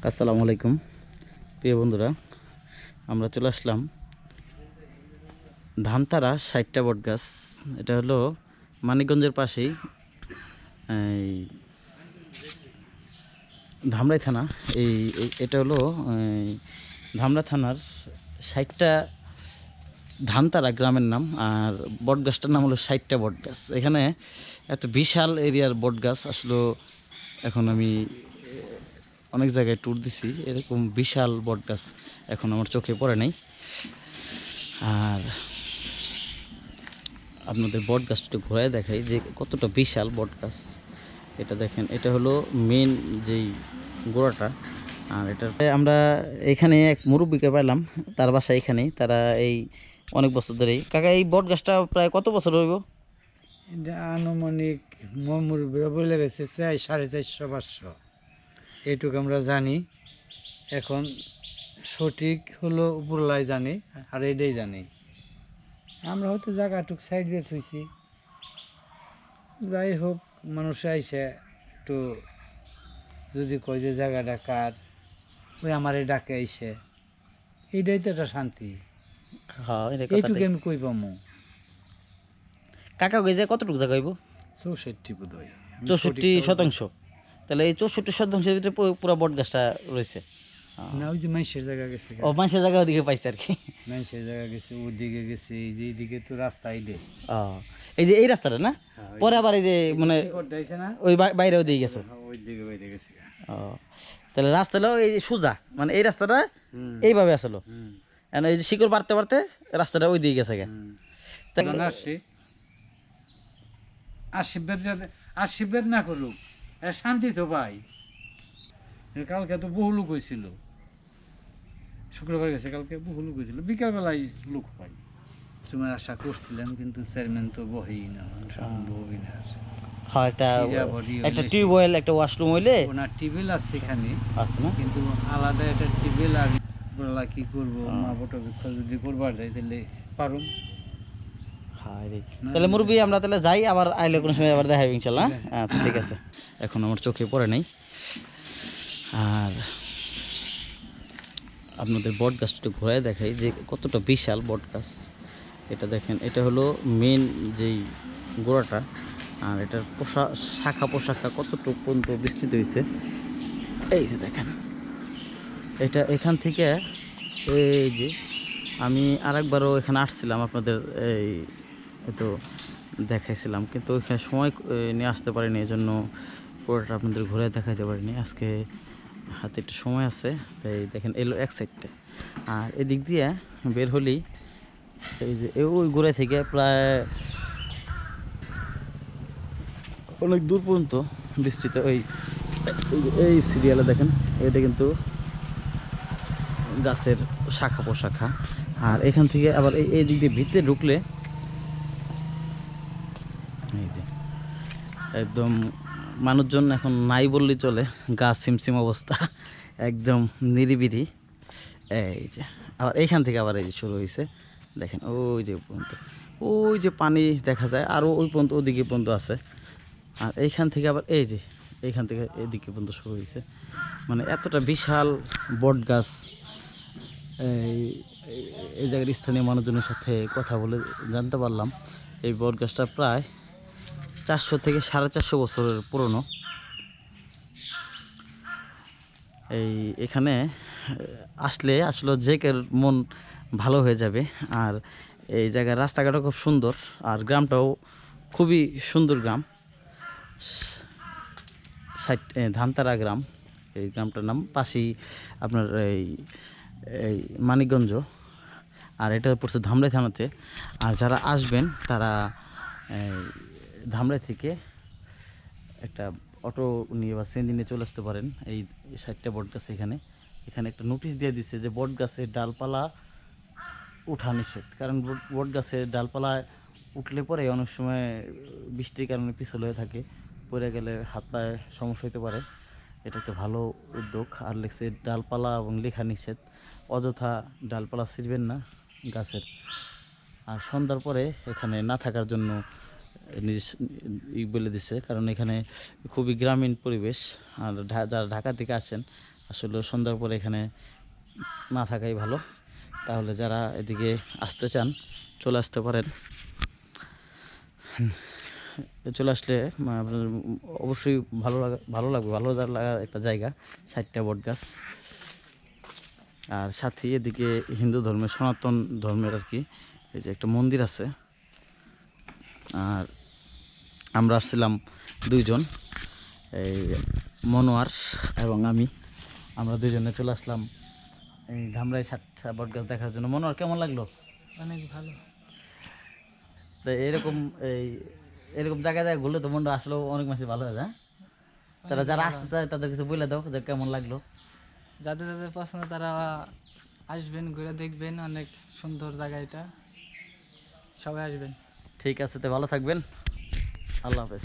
আসসালামু আলাইকুম প্রিয় বন্ধুরা, আমরা চলে আসলাম ধানতারা 60টা বট গাছ। এটা হলো মানিকগঞ্জের পাশেই এই ধামরাই থানা। এটা হলো ধামরা থানার 60টা ধানতারা গ্রামের নাম। আর বট গাছটার নাম হলো 60টা বট গাছ। এখানে এত বিশাল এরিয়ার বট গাছ আসলে এখন আমি অনেক জায়গায় ট্যুর দিছি, এরকম বিশাল বট গাছ এখন আমার চোখে পড়ে নাই। আর আপনাদের বট গাছটা ঘোরায় দেখাই যে কতটা বিশাল বট গাছ। এটা দেখেন, এটা হলো মেন যেই গোড়াটা। আর এটাতে আমরা এখানে এক মুরব্বীকে পাইলাম, তার বাসা এখানেই। তারা এই অনেক বছর ধরেই। কাকা, এই বট গাছটা প্রায় কত বছর হইব? এটা আনুমানিক মুরব্বীরা বলে গেছে 450-500, এইটুকু আমরা জানি। এখন সঠিক হলো উপরলাই জানি, আর এটাই জানি। আমরা হয়তো জায়গাটুক সাইড দিয়ে থুইছি। যাই হোক, মানুষ আইসে একটু যদি কয় যে জায়গাটা কার, ওই আমার এই ডাকে আইসে, এইটাই তো একটা শান্তি। হ্যাঁ, এইটুকু আমি কই পামু। কাকা, ওই যে কতটুকু জায়গা হইব? 64 বোধ হয়, 64%। তাহলে এই 64%-এর ভিতরে পুরো বট গাছটা রয়েছে। না, ওই যে মানুষের জায়গা গেছে, ও, মানুষের জায়গা ওদিকে পাইছে আর কি। মানুষের জায়গা গেছে, ওদিকে গেছে, এই যে এইদিকে তো রাস্তা আইডে। ও, এই যে এই রাস্তাটা না, পরে আবার এই যে মানে না, ওই বাইরেও দিয়ে গেছে। ওই দিকে বাইরে গেছে। ও, তাহলে রাস্তাটা এই যে সোজা, মানে এই রাস্তাটা এইভাবে আসলো। এই যে শিকড় বাড়তে বাড়তে রাস্তাটা ওই দিকে গেছে। আসছি, আশীর্বাদ যাতে আশীর্বাদ না করুক, শান্তি তো পাই। কালকে তো বহু লোক হয়েছিল, শুক্রবার গেছে, কালকে বহু লোক হয়েছিল, বিকালবেলায় লোক পাই। তোমার আশা করছিলাম, কিন্তু চেয়ারম্যান তো বহেই না, বহেই না। হ্যাঁ, একটা টিউবওয়েল, একটা ওয়াশরুম হইলে ওনার টিউবওয়েল আছে এখানে, আছে না, কিন্তু আলাদা একটা টিউবওয়েল। আর বলা কি করবো, মা বটবৃক্ষ যদি করবার যায় তাহলে পারুম। তাহলে মুরব্বী, আমরা তাহলে যাই, আবার আইলে কোনো সময় আবার দেখাবো ইনশাল্লাহ। আচ্ছা, ঠিক আছে। এখন আমার চোখে পড়ে নাই। আর আপনাদের বট গাছটা ঘোরায় দেখাই যে কতটা বিশাল বট গাছ। এটা দেখেন, এটা হলো মেন যেই গোড়াটা। আর এটার শাখা পোশাখা কতটুকু পর্যন্ত বিস্তৃত হয়েছে, এই যে দেখেন। এটা এখান থেকে এই যে আমি আরেকবারও এখানে আসছিলাম, আপনাদের এই তো দেখাইছিলাম, কিন্তু ওইখানে সময় নিয়ে আসতে পারিনি, এই জন্য পুরোটা আপনাদের ঘুরে দেখাতে পারিনি। আজকে হাতে একটু সময় আছে, তাই দেখেন এলো এক সাইডটা। আর এদিক দিয়ে বের হলেই এই যে ওই ঘুরে থেকে প্রায় অনেক দূর পর্যন্ত বিস্তৃত এই সিরিয়ালে দেখেন, এটা কিন্তু গাছের শাখা পোশাখা। আর এখান থেকে আবার এই দিক দিয়ে ভিতরে ঢুকলে এই যে একদম মানুষজন এখন নাই বললেই চলে, গাছ সিমসিম অবস্থা, একদম নিরিবিরি। এই যে আবার এইখান থেকে আবার এই যে শুরু হয়েছে, দেখেন ওই যে পর্যন্ত, ওই যে পানি দেখা যায়, আরও ওই পর্যন্ত ওদিকে পর্যন্ত আছে। আর এইখান থেকে আবার এই যে এইখান থেকে এদিকে পর্যন্ত শুরু হয়েছে। মানে এতটা বিশাল বট গাছ। এই এই জায়গার স্থানীয় মানুষজনের সাথে কথা বলে জানতে পারলাম এই বট গাছটা প্রায় 400 থেকে 450 বছরের পুরনো। এখানে আসলে যে কের মন ভালো হয়ে যাবে। আর এই জায়গার রাস্তাঘাটও খুব সুন্দর, আর গ্রামটাও খুবই সুন্দর গ্রাম, ধানতারা গ্রাম। এই গ্রামটার নাম পাশেই আপনার এই মানিকগঞ্জ। আর এটা পড়ছে ধামরাই থানাতে। আর যারা আসবেন তারা ধামরাই থেকে একটা অটো নিয়ে বা সিএনজি নিয়ে চলে আসতে পারেন। এই 60টা বট গাছ এখানে একটা নোটিশ দিয়ে দিচ্ছে যে বট গাছের ডালপালা উঠা নিষেধ। কারণ বট গাছের ডালপালা উঠলে পরে অনেক সময় বৃষ্টির কারণে পিছল হয়ে থাকে, পড়ে গেলে হাত পায়ে সমস্যা হতে পারে। এটা একটা ভালো উদ্যোগ। আর লেখছে ডালপালা এবং লেখা নিষেধ, অযথা ডালপালা ছিঁড়বেন না গাছের। আর সন্ধ্যার পরে এখানে না থাকার জন্য বলে দিছে, কারণ এখানে খুবই গ্রামীণ পরিবেশ। আর যারা ঢাকা থেকে আসেন আসলে সন্ধ্যার পরে এখানে না থাকাই ভালো। তাহলে যারা এদিকে আসতে চান চলে আসতে পারেন। চলে আসলে আপনার অবশ্যই ভালো লাগার একটা জায়গা, 60টা বট গাছ। আর সাথে এদিকে হিন্দু ধর্মের, সনাতন ধর্মের আর কি, এই যে একটা মন্দির আছে। আর আমরা আসছিলাম দুইজন, এই মনোয়ার এবং আমরা দুইজনে চলে আসলাম এই ধামরাই 60টা বট গাছ দেখার জন্য। মনোয়ার, কেমন লাগলো? অনেক ভালো। তো এরকম জায়গায় ঘুরলে তো মনটা আসলেও অনেক মাসে ভালো হয়ে যায়। তারা যারা আসতে চায় তাদের কিছু বলে দাও যে কেমন লাগলো। যাদের যাদের পছন্দ তারা আসবেন, ঘুরে দেখবেন, অনেক সুন্দর জায়গা এটা, সবাই আসবেন। ঠিক আছে, তো ভালো থাকবেন, আল্লাহ হাফেজ।